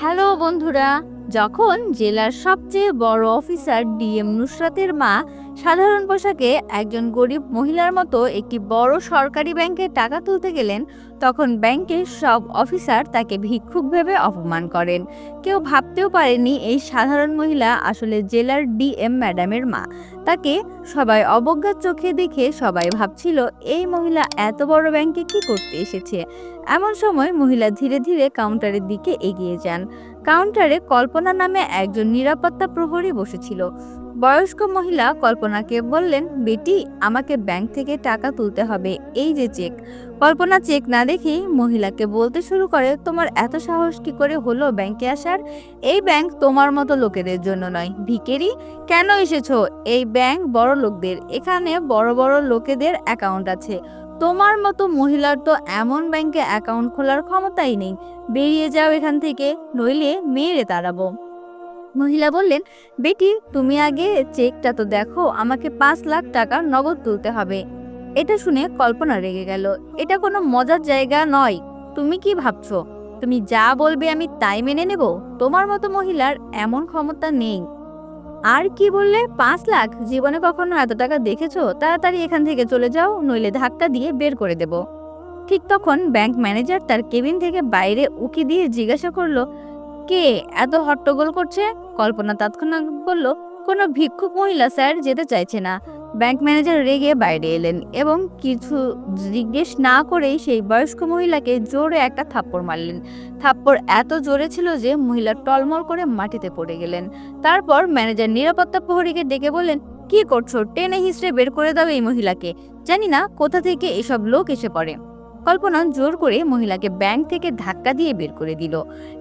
Hello বন্ধুরা, যখন জেলার সবচেয়ে বড় অফিসার ডিএম নুসরাতের মা সাধারণ পোশাকে একজন গরিব মহিলার মতো একটি বড় সরকারি ব্যাংকে টাকা তুলতে গেলেন, তখন ব্যাংকের সব অফিসার তাকে ভিক্ষুক ভেবে অপমান করেন। কেউ ভাবতেও পারেনি এই সাধারণ মহিলা আসলে জেলার ডিএম ম্যাডামের মা। তাকে সবাই অবজ্ঞার চোখে দেখে সবাই ভাবছিল এই মহিলা এত বড় ব্যাংকে কি করতে এসেছে। এমন সময় মহিলা ধীরে ধীরে কাউন্টারের দিকে এগিয়ে যান। কাউন্টারে কল্পনা নামে একজন নিরাপত্তা প্রহরী বসেছিল। বয়স্ক মহিলা কল্পনাকে বললেন, বেটি, আমাকে ব্যাংক থেকে টাকা তুলতে হবে, এই যে চেক। কল্পনা চেক না দেখেই মহিলাকে বলতে শুরু করে, তোমার এত সাহস কি করে হলো ব্যাংকে আসার? এই ব্যাংক তোমার মতো লোকেদের জন্য নয়, ভিখারি। কেন এসেছো? এই ব্যাংক বড় লোকদের, এখানে বড় বড় লোকেদের অ্যাকাউন্ট আছে। তোমার মতো মহিলার তো এমন ব্যাংকে অ্যাকাউন্ট খোলার ক্ষমতাই নেই। বেরিয়ে যাও এখান থেকে, নইলে মেরে তাড়াবো। মহিলা বললেন, বেটি, তুমি আগে চেকটা তো দেখো, আমাকে 5 লাখ টাকা নগদ তুলতে হবে। এটা শুনে কল্পনা রেগে গেল। এটা কোনো মজার জায়গা নয়। তুমি কি ভাবছো তুমি যা বলবে আমি তাই মেনে নেব? তোমার মতো মহিলার এমন ক্ষমতা নেই। আর কি বললে? 5 লাখ? জীবনে কখনো এত টাকা দেখেছো? তাড়াতাড়ি এখান থেকে চলে যাও, নইলে ধাক্কা দিয়ে বের করে দেব। ঠিক তখন ব্যাংক ম্যানেজার তার কেবিন থেকে বাইরে উকি দিয়ে জিজ্ঞাসা করলো, কে এত হট্টগোল করছে? কল্পনা তৎক্ষণাৎ বলল, কোনো ভিক্ষুক মহিলা স্যার, যেতে চাইছে না। ব্যাংক ম্যানেজার রেগে বাইরে এলেন এবং কিছু জিজ্ঞেস না করেই সেই বয়স্ক মহিলাকে জোরে একটা থাপ্পড় মারলেন। থাপ্পড় এত জোরে ছিল যে মহিলা টলমল করে মাটিতে পড়ে গেলেন। তারপর ম্যানেজার নিরাপত্তা প্রহরীকে ডেকে বললেন, কি করছো? টেনে হিঁচড়ে বের করে দাও এই মহিলাকে। জানি না কোথা থেকে এসব লোক এসে পড়ে। কল্পনা জোর করে মহিলাকে ব্যাংক থেকে ধাক্কা দিয়ে বের করে দিল।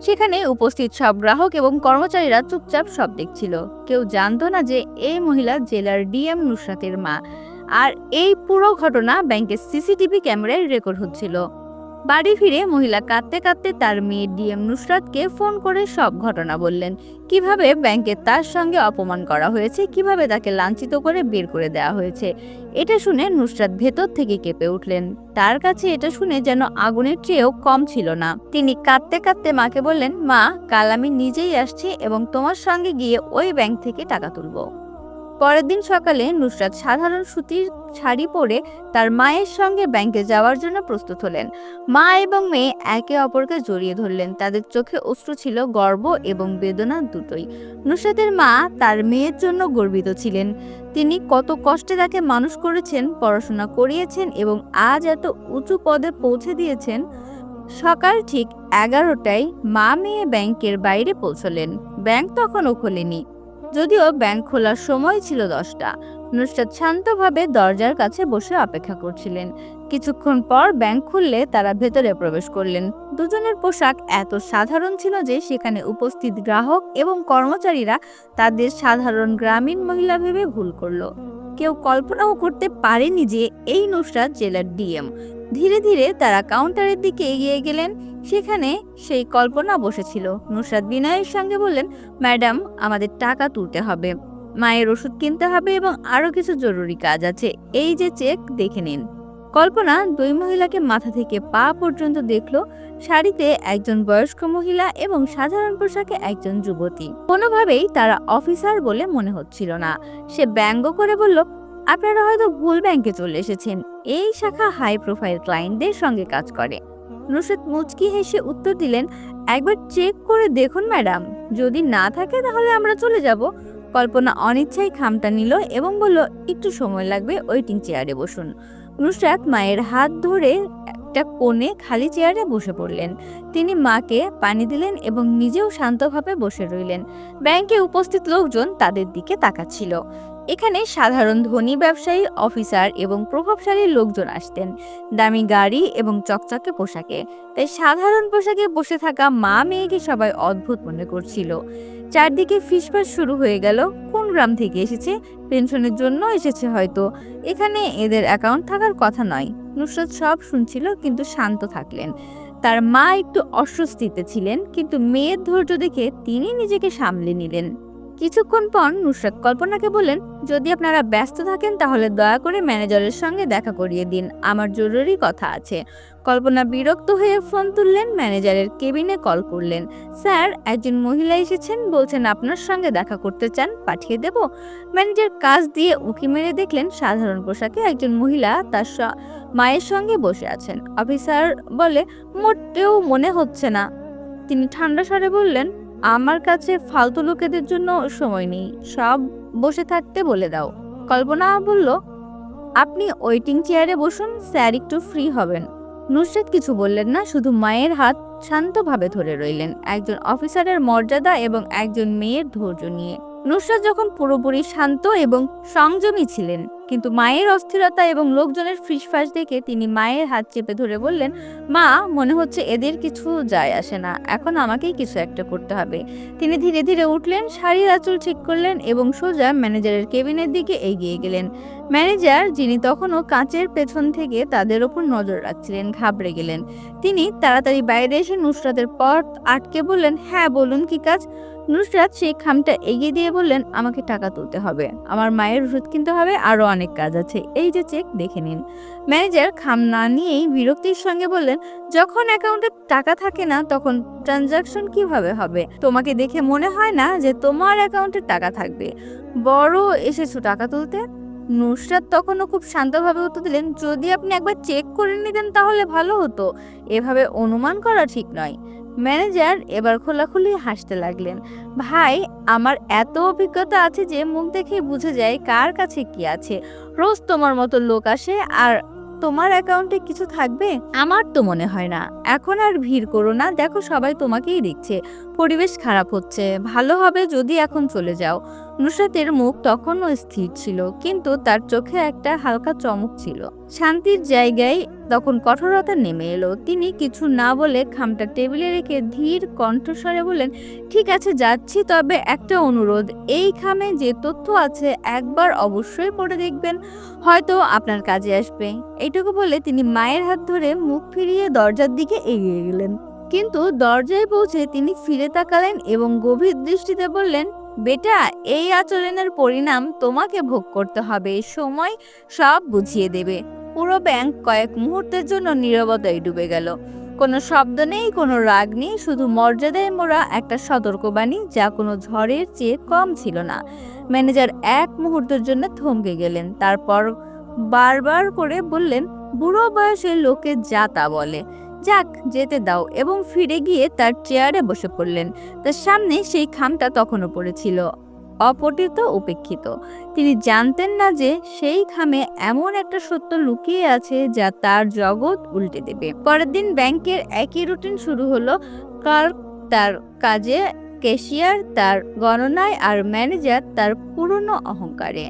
সেখানে উপস্থিত সব গ্রাহক এবং কর্মচারীরা চুপচাপ সব দেখছিল। কেউ জানতো না যে এই মহিলা জেলার ডিএম নুসরাতের মা। আর এই পুরো ঘটনা ব্যাংকের সিসিটিভি ক্যামেরায় রেকর্ড হচ্ছিল। বাড়ি ফিরে মহিলা কাঁদতে কাঁদতে তার মেয়ে ডিএম নুসরাতকে ফোন করে সব ঘটনা বললেন। কিভাবে ব্যাংকে তার সঙ্গে অপমান করা হয়েছে, কিভাবে তাকে লাঞ্ছিত করে বের করে দেওয়া হয়েছে। এটা শুনে নুসরাত ভেতর থেকে কেঁপে উঠলেন। তার কাছে এটা শুনে যেন আগুনের চেয়েও কম ছিল না। তিনি কাঁদতে কাঁদতে মাকে বললেন, মা, কাল আমি নিজেই আসছি এবং তোমার সঙ্গে গিয়ে ওই ব্যাংক থেকে টাকা তুলবো। পরের দিন সকালে নুসরাত সাধারণ সুতির শাড়ি পরে তার মায়ের সঙ্গে ব্যাংকে যাওয়ার জন্য প্রস্তুত হলেন। মা এবং মেয়ে একে অপরকে জড়িয়ে ধরলেন। তাদের চোখে অশ্রু ছিল, গর্ব এবং বেদনা দুটোই। নুসরাতের মা তার মেয়ের জন্য গর্বিত ছিলেন। তিনি কত কষ্টে তাকে মানুষ করেছেন, পড়াশোনা করিয়েছেন এবং আজ এত উঁচু পদে পৌঁছে দিয়েছেন। সকাল ঠিক 11টায় মা মেয়ে ব্যাংকের বাইরে পৌঁছলেন। ব্যাংক তখনও খোলেনি, যদিও ব্যাংক খোলার সময় ছিল 10টা। নুসরাত শান্তভাবে দরজার কাছে বসে অপেক্ষা করছিলেন। কিছুক্ষণ পর ব্যাংক খুললে তারা ভেতরে প্রবেশ করলেন। দুজনের পোশাক এত সাধারণ ছিল যে সেখানে উপস্থিত গ্রাহক এবং কর্মচারীরা তাদের সাধারণ গ্রামীণ মহিলা ভেবে ভুল করলো। কেউ কল্পনাও করতে পারেনি যে এই নুসরাত জেলার ডিএম। ধীরে ধীরে তারা কাউন্টারের দিকে এগিয়ে গেলেন। সেখানে সেই কল্পনা বসেছিল। নুসরাত বিনয়ের সঙ্গে বললেন, ম্যাডাম, আমাদের টাকা তুলতে হবে, মায়ের ওষুধ কিনতে হবে এবং আরো কিছু জরুরি কাজ আছে। এই যে চেক, দেখে নিন। কল্পনা দুই মহিলাকে মাথা থেকে পা পর্যন্ত দেখল। শাড়িতে একজন বয়স্ক মহিলা এবং সাধারণ পোশাকে একজন যুবতী। কোনোভাবেই তারা অফিসার বলে মনে হচ্ছিল না। সে ব্যঙ্গ করে বলল, আপনারা হয়তো ভুল ব্যাংকে চলে এসেছেন। এই শাখা হাই প্রোফাইল ক্লায়েন্টদের সঙ্গে কাজ করে। নুসরাত মুচকি হেসে উত্তর দিলেন, একবার চেক করে দেখুন ম্যাডাম, যদি না থাকে তাহলে আমরা চলে যাব। কল্পনা অনিচ্ছায় খামটা নিল এবং বলল, একটু সময় লাগবে, ওয়েটিং চেয়ারে বসুন। নুসরাত মায়ের হাত ধরে একটা কোণে খালি চেয়ারে বসে পড়লেন। তিনি মাকে পানি দিলেন এবং নিজেও শান্তভাবে বসে রইলেন। ব্যাংকে উপস্থিত লোকজন তাদের দিকে তাকাচ্ছিল। এখানে সাধারণ ধনী ব্যবসায়ী, অফিসার এবং প্রভাবশালী লোকজন আসতেন, দামি গাড়ি এবং চকচকে পোশাকে। তাই সাধারণ পোশাকে বসে থাকা মা মেয়েকে সবাই অদ্ভুত মনে করছিল। চারদিকে ফিসফাস শুরু হয়ে গেল। কোন গ্রাম থেকে এসেছে? পেনশনের জন্য এসেছে হয়তো। এখানে এদের অ্যাকাউন্ট থাকার কথা নয়। নুসরাত সব শুনছিল কিন্তু শান্ত থাকলেন। তার মা একটু অস্বস্তিতে ছিলেন, কিন্তু মেয়ের ধৈর্য দেখে তিনি নিজেকে সামলে নিলেন। কিছুক্ষণ পর নুসরাত কল্পনাকে বললেন, যদি আপনারা ব্যস্ত থাকেন তাহলে দয়া করে ম্যানেজারের সঙ্গে দেখা করিয়ে দিন, আমার জরুরি কথা আছে। কল্পনা বিরক্ত হয়ে ফোন তুললেন, ম্যানেজারের কেবিনে কল করলেন। স্যার, একজন মহিলা এসেছেন, বলছেন আপনার সঙ্গে দেখা করতে চান, পাঠিয়ে দেব? ম্যানেজার কাজ দিয়ে উঁকি মেরে দেখলেন সাধারণ পোশাকে একজন মহিলা তার মায়ের সঙ্গে বসে আছেন। অফিসার বলে, মোটেও মনে হচ্ছে না। তিনি ঠান্ডা স্বরে বললেন, আমার কাছে ফালতু লোকেদের জন্য সময় নেই, সব বসে থাকতে বলে দাও। কল্পনা বলল, আপনি ওয়েটিং চেয়ারে বসুন, স্যার একটু ফ্রি হবেন। নুসরাত কিছু বললেন না, শুধু মায়ের হাত শান্তভাবে ধরে রইলেন, একজন অফিসারের মর্যাদা এবং একজন মেয়ের ধৈর্য নিয়ে। নুসরাত যখন পুরোপুরি শান্ত এবং সংযমী ছিলেন, কিন্তু মায়ের অস্থিরতা এবং লোকজনের ফিসফাস দেখে তিনি মায়ের হাত চেপে ধরে বললেন, মা, মনে হচ্ছে এদের কিছু যায় আসে না, এখন আমাকেই কিছু একটা করতে হবে। তিনি ধীরে ধীরে উঠলেন, শাড়ির আঁচল ঠিক করলেন এবং সোজা ম্যানেজারের কেবিনের দিকে এগিয়ে গেলেন। ম্যানেজার, যিনি তখনও কাঁচের পেছন থেকে তাদের ওপর নজর রাখছিলেন, ঘাবড়ে গেলেন। তিনি তাড়াতাড়ি বাইরে এসে নুসরাতের পথ আটকে বললেন, হ্যাঁ বলুন, কি কাজ? নুসরাত সেই খামটা এগিয়ে দিয়ে বললেন, আমাকে টাকা তুলতে হবে, আমার মায়ের ওষুধ কিনতে হবে, আরো অনেক কাজ আছে, এই যে চেক, দেখে নিন। ম্যানেজার খাম না নিয়েই বিরক্তির সঙ্গে বললেন, যখন অ্যাকাউন্টে টাকা থাকে না তখন ট্রানজাকশন কিভাবে হবে? তোমাকে দেখে মনে হয় না যে তোমার অ্যাকাউন্টে টাকা থাকবে, বড় এসেছো টাকা তুলতে। নুসরাত তখনও খুব শান্তভাবে উত্তর দিলেন, যদি আপনি একবার চেক করে নিতেন তাহলে ভালো হতো, এভাবে অনুমান করা ঠিক নয়। ম্যানেজার এবার খোলাখুলি হাসতে লাগলেন, ভাই, আমার এত অভিজ্ঞতা আছে যে মুখ দেখে বুঝে যায় কার কাছে কি আছে। রোজ তোমার মতো লোক আসে, আর তোমার অ্যাকাউন্টে কিছু থাকবে? আমার তো মনে হয় না। এখন আর ভিড় করো না, দেখো সবাই তোমাকেই দেখছে, পরিবেশ খারাপ হচ্ছে, ভালো হবে যদি এখন চলে যাও। নুসরাতের মুখ তখনও স্থির ছিল, কিন্তু তার চোখে একটা হালকা চমক ছিল। শান্তির জায়গায় তখন কঠোরতা নেমে এলো। তিনি কিছু না বলে খামটা টেবিলে রেখে ধীর কণ্ঠস্বরে বললেন, ঠিক আছে যাচ্ছি, তবে একটা অনুরোধ, এই খামে যে তথ্য আছে একবার অবশ্যই পড়ে দেখবেন, হয়তো আপনার কাজে আসবে। এইটুকু বলে তিনি মায়ের হাত ধরে মুখ ফিরিয়ে দরজার দিকে এগিয়ে গেলেন। কিন্তু দরজায় পৌঁছে তিনি ফিরে তাকালেন এবং গভীর দৃষ্টিতে বললেন, বেটা, এই আচরণের পরিণাম তোমাকে ভোগ করতে হবে, সময় সব বুঝিয়ে দেবে। পুরো ব্যাংক কয়েক মুহূর্তের জন্য নীরবতায় ডুবে গেল। কোনো শব্দ নেই, কোনো রাগ নেই, শুধু মর্যাদায় মোড়া একটা সতর্কবাণী, যা কোনো ঝড়ের চেয়ে কম ছিল না। ম্যানেজার এক মুহূর্তের জন্য থমকে গেলেন, তারপর বারবার করে বললেন, বুড়ো বয়সের লোকে যা তা বলে, যাক যেতে দাও, এবং ফিরে গিয়ে তার চেয়ারে বসে পড়লেন। তার সামনে সেই খামটা তখনও পড়েছিল, অপঠিত, উপেক্ষিত। তিনি জানতেন না যে সেই খামে এমন একটা সত্য লুকিয়ে আছে যা তার জগৎ উল্টে দেবে। পরের দিন ব্যাংকের একই রুটিন শুরু হলো। ক্লার্ক তার কাজে, ক্যাশিয়ার তার গণনায়, আর ম্যানেজার তার পুরনো অহংকারে।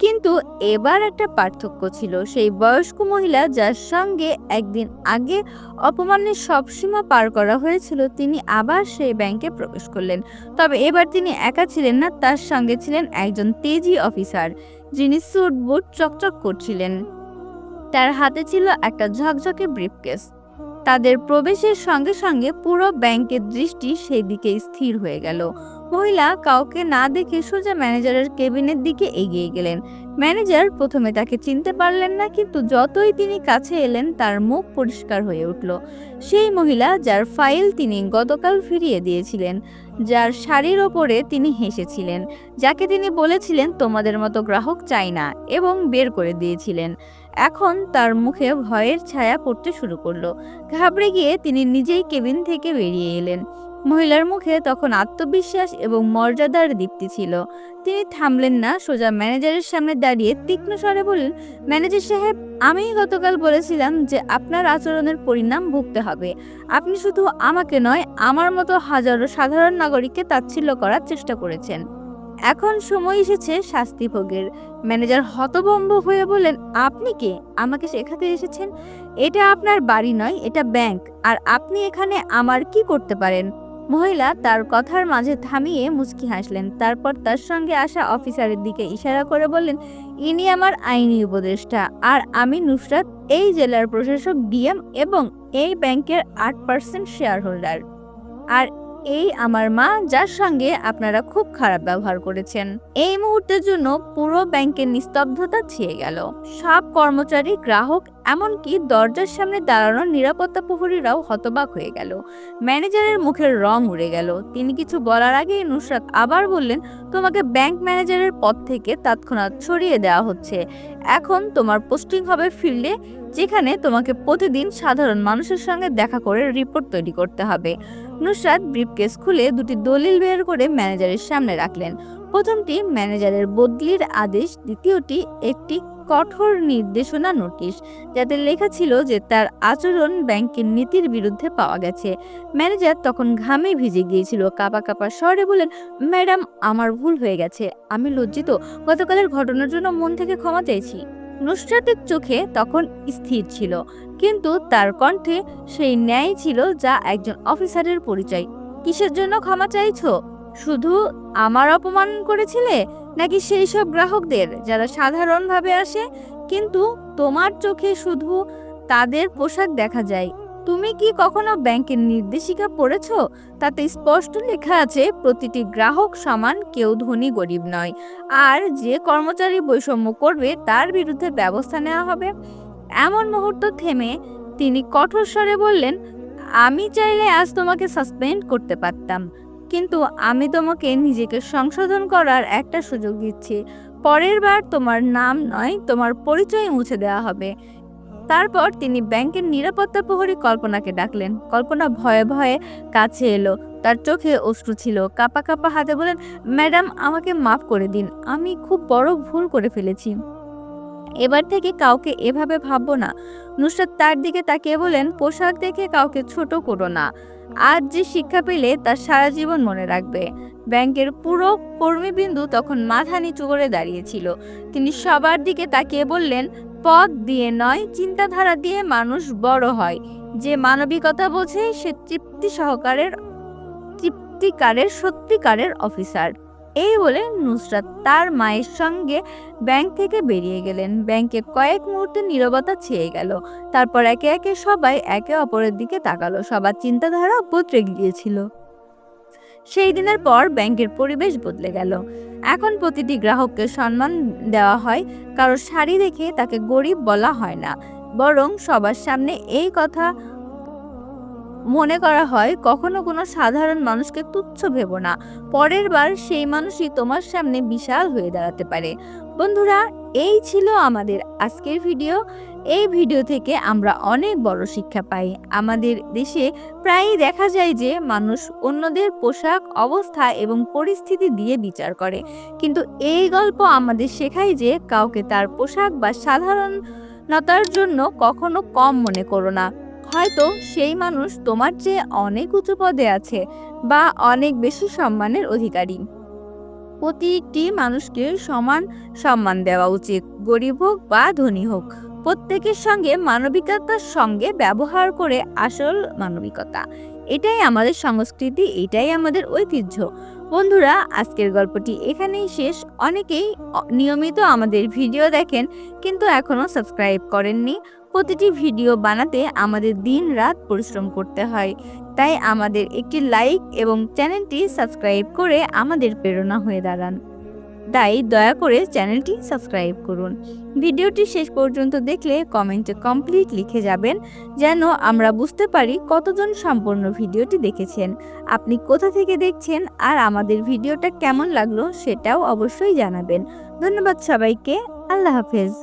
কিন্তু এবার একটা পার্থক্য ছিল, সেই বয়স্ক মহিলা যার সঙ্গে একদিন আগে অপমানের সব সীমা পার করা হয়েছিল, তিনি আবার সেই ব্যাংকে প্রবেশ করলেন। তবে এবার তিনি একা ছিলেন না, তার সঙ্গে ছিলেন একজন তেজি অফিসার, যিনি স্যুট বুট চকচক করছিলেন। তার হাতে ছিল একটা ঝকঝকে ব্রিফকেস। তাদের প্রবেশের সঙ্গে সঙ্গে পুরো ব্যাংকের দৃষ্টি সেই দিকে স্থির হয়ে গেল। মহিলা কাউকে না দেখে সোজা ম্যানেজারের কেবিনের দিকে এগিয়ে গেলেন। ম্যানেজার প্রথমে তাকে চিনতে পারলেন না, কিন্তু যতই তিনি কাছে এলেন তার মুখ পরিষ্কার হয়ে উঠল। সেই মহিলা যার ফাইল তিনি গতকাল ফিরিয়ে দিয়েছিলেন, যার শাড়ির ওপরে তিনি হেসেছিলেন, যাকে তিনি বলেছিলেন তোমাদের মতো গ্রাহক চাই না, এবং বের করে দিয়েছিলেন। এখন তার মুখে ভয়ের ছায়া পড়তে শুরু করলো। ঘাবড়ে গিয়ে তিনি নিজেই কেবিন থেকে বেরিয়ে এলেন। মহিলার মুখে তখন আত্মবিশ্বাস এবং মর্যাদার দীপ্তি ছিল। তিনি থামলেন না, সোজা ম্যানেজারের সামনে দাঁড়িয়ে তীক্ষ্ণ স্বরে বললেন, ম্যানেজার সাহেব, আমি গতকাল বলেছিলাম যে আপনার আচরণের পরিণাম ভুগতে হবে। আপনি শুধু আমাকে নয়, আমার মতো হাজারো সাধারণ নাগরিককে তাচ্ছিল্য করার চেষ্টা করেছেন। এখন সময় এসেছে শাস্তি ভোগের। ম্যানেজার হতভম্ব হয়ে বললেন, আপনি কে? আমাকে শেখাতে এসেছেন? এটা আপনার বাড়ি নয়, এটা ব্যাংক, আর আপনি এখানে আমার কি করতে পারেন? মহিলা তার কথার মাঝে থামিয়ে মুচকি হাসলেন, তারপর তার সঙ্গে আসা অফিসারের দিকে ইশারা করে বললেন, ইনি আমার আইনি উপদেষ্টা, আর আমি নুসরাত, এই জেলার প্রশাসক, ডিএম, এবং এই ব্যাংকের 8% শেয়ার হোল্ডার। আর এই আমার মা, যার সঙ্গে আপনারা খুব খারাপ ব্যবহার করেছেন। এই মুহূর্তের জন্য পুরো ব্যাংকের নিস্তব্ধতা ছেয়ে গেল। সব কর্মচারী, গ্রাহক, এমনকি দরজার সামনে দাঁড়ানো নিরাপত্তা প্রহরীরাও হতবাক হয়ে গেল। ম্যানেজারের মুখের রং উড়ে গেল। তিনি কিছু বলার আগেই নুসরাত আবার বললেন, তোমাকে ব্যাংক ম্যানেজারের পদ থেকে তৎক্ষণাৎ সরিয়ে দেওয়া হচ্ছে। এখন তোমার পোস্টিং হবে ফিল্ডে, যেখানে তোমাকে প্রতিদিন সাধারণ মানুষের সঙ্গে দেখা করে রিপোর্ট তৈরি করতে হবে। নুসরাত ব্রিফকেস খুলে দুটি দলিল বের করে ম্যানেজারের সামনে রাখলেন। প্রথমটি ম্যানেজারের বদলির আদেশ, দ্বিতীয়টি একটি কঠোর নির্দেশনা নোটিশ, যাতে লেখা ছিল যে তার আচরণ ব্যাংকের নীতির বিরুদ্ধে পাওয়া গেছে। ম্যানেজার তখন ঘামে ভিজে গিয়েছিল। কাঁপা কাঁপা স্বরে বলেন, ম্যাডাম, আমার ভুল হয়ে গেছে, আমি লজ্জিত। গতকালের ঘটনার জন্য মন থেকে ক্ষমা চাইছি। নুসরাতের চোখে তখন স্থির ছিল, কিন্তু তার কণ্ঠে সেই ন্যায় ছিল যা একজন অফিসারের পরিচয়। কিসের জন্য ক্ষমা চাইছো? শুধু আমার অপমান করেছিলে, নাকি সেই সব গ্রাহকদের যারা সাধারণভাবে আসে কিন্তু তোমার চোখে শুধু তাদের পোশাক দেখা যায়? তুমি কি কখনো ব্যাংকের নির্দেশিকা পড়েছো? তাতে স্পষ্ট লেখা আছে প্রতিটি গ্রাহক সমান, কেউ ধনী গরিব নয়, আর যে কর্মচারী বৈষম্য করবে তার বিরুদ্ধে ব্যবস্থা নেওয়া হবে। এমন মুহূর্ত থেমে তিনি কঠোর স্বরে বললেন, আমি চাইলে আজ তোমাকে সাসপেন্ড করতে পারতাম, কিন্তু আমি তোমাকে নিজেকে সংশোধন করার একটা সুযোগ দিচ্ছি। পরের বার তোমার নাম নয়, তোমার পরিচয় মুছে দেওয়া হবে। তারপর তিনি ব্যাংকের নিরাপত্তা প্রহরী কল্পনাকে ডাকলেন। কল্পনা ভয়ে ভয়ে কাছে এলো। তার চোখে অশ্রু ছিল। কাঁপা কাঁপা হাতে বলেন, ম্যাডাম, আমাকে মাফ করে দিন, আমি খুব বড় ভুল করে ফেলেছি। এবার থেকে কাউকে এভাবে ভাববো না। নুসরাত তার দিকে তাকিয়ে বলেন, পোশাক দেখে কাউকে ছোট করো না। আজ যে শিক্ষা পেলে তা সারা জীবন মনে রাখবে। ব্যাংকের পুরো কর্মীবৃন্দ তখন মাথা নিচু করে দাঁড়িয়েছিল। তিনি সবার দিকে তাকিয়ে বললেন, পদ দিয়ে নয়, চিন্তাধারা দিয়ে মানুষ বড় হয়। যে মানবিকতা বোঝে সে তৃপ্তিকারের সত্যিকারের অফিসার। এই বলে নুসরাত তার মায়ের সঙ্গে ব্যাংক থেকে বেরিয়ে গেলেন। ব্যাংকে কয়েক মুহূর্তে নীরবতা ছেয়ে গেল। তারপর একে একে সবাই একে অপরের দিকে তাকালো। সবার চিন্তাধারা বদলে গিয়েছিল। সেই দিনের পর ব্যাংকের পরিবেশ বদলে গেল। এখন প্রতিটি গ্রাহককে সম্মান দেওয়া হয়। কারো শাড়ি দেখে তাকে গরিব বলা হয় না, বরং সবার সামনে এই কথা মনে করা হয়, কখনো কোনো সাধারণ মানুষকে তুচ্ছ ভেবো না। পরের বার সেই মানুষই তোমার সামনে বিশাল হয়ে দাঁড়াতে পারে। বন্ধুরা, এই ছিল আমাদের আজকের ভিডিও। এই ভিডিও থেকে আমরা অনেক বড় শিক্ষা পাই। আমাদের দেশে প্রায়ই দেখা যায় যে মানুষ অন্যদের পোশাক, অবস্থা এবং পরিস্থিতি দিয়ে বিচার করে, কিন্তু এই গল্প আমাদের শেখায় যে কাউকে তার পোশাক বা সাধারণতার জন্য কখনো কম মনে করো না। হয়তো সেই মানুষ তোমার চেয়ে অনেক উঁচু পদে আছে বা অনেক বেশি সম্মানের অধিকারী। প্রতিটি মানুষকে সমান সম্মান দেওয়া উচিত, গরিব হোক বা ধনী হোক। প্রত্যেকের সঙ্গে মানবিকতার সঙ্গে ব্যবহার করে আসল মানবিকতা। এটাই আমাদের সংস্কৃতি, এটাই আমাদের ঐতিহ্য। বন্ধুরা, আজকের গল্পটি এখানেই শেষ। অনেকেই নিয়মিত আমাদের ভিডিও দেখেন কিন্তু এখনো সাবস্ক্রাইব করেননি। প্রতিটি ভিডিও বানাতে আমাদের দিন রাত পরিশ্রম করতে হয়, তাই আমাদের একটি লাইক এবং চ্যানেলটি সাবস্ক্রাইব করে আমাদের প্রেরণা হয়ে দাঁড়ান। তাই দয়া করে চ্যানেলটি সাবস্ক্রাইব করুন। ভিডিওটি শেষ পর্যন্ত দেখলে কমেন্টে কমপ্লিট লিখে যাবেন, যেন আমরা বুঝতে পারি কতজন সম্পূর্ণ ভিডিওটি দেখেছেন। আপনি কোথা থেকে দেখছেন আর আমাদের ভিডিওটা কেমন লাগলো সেটাও অবশ্যই জানাবেন। ধন্যবাদ সবাইকে। আল্লাহ হাফেজ।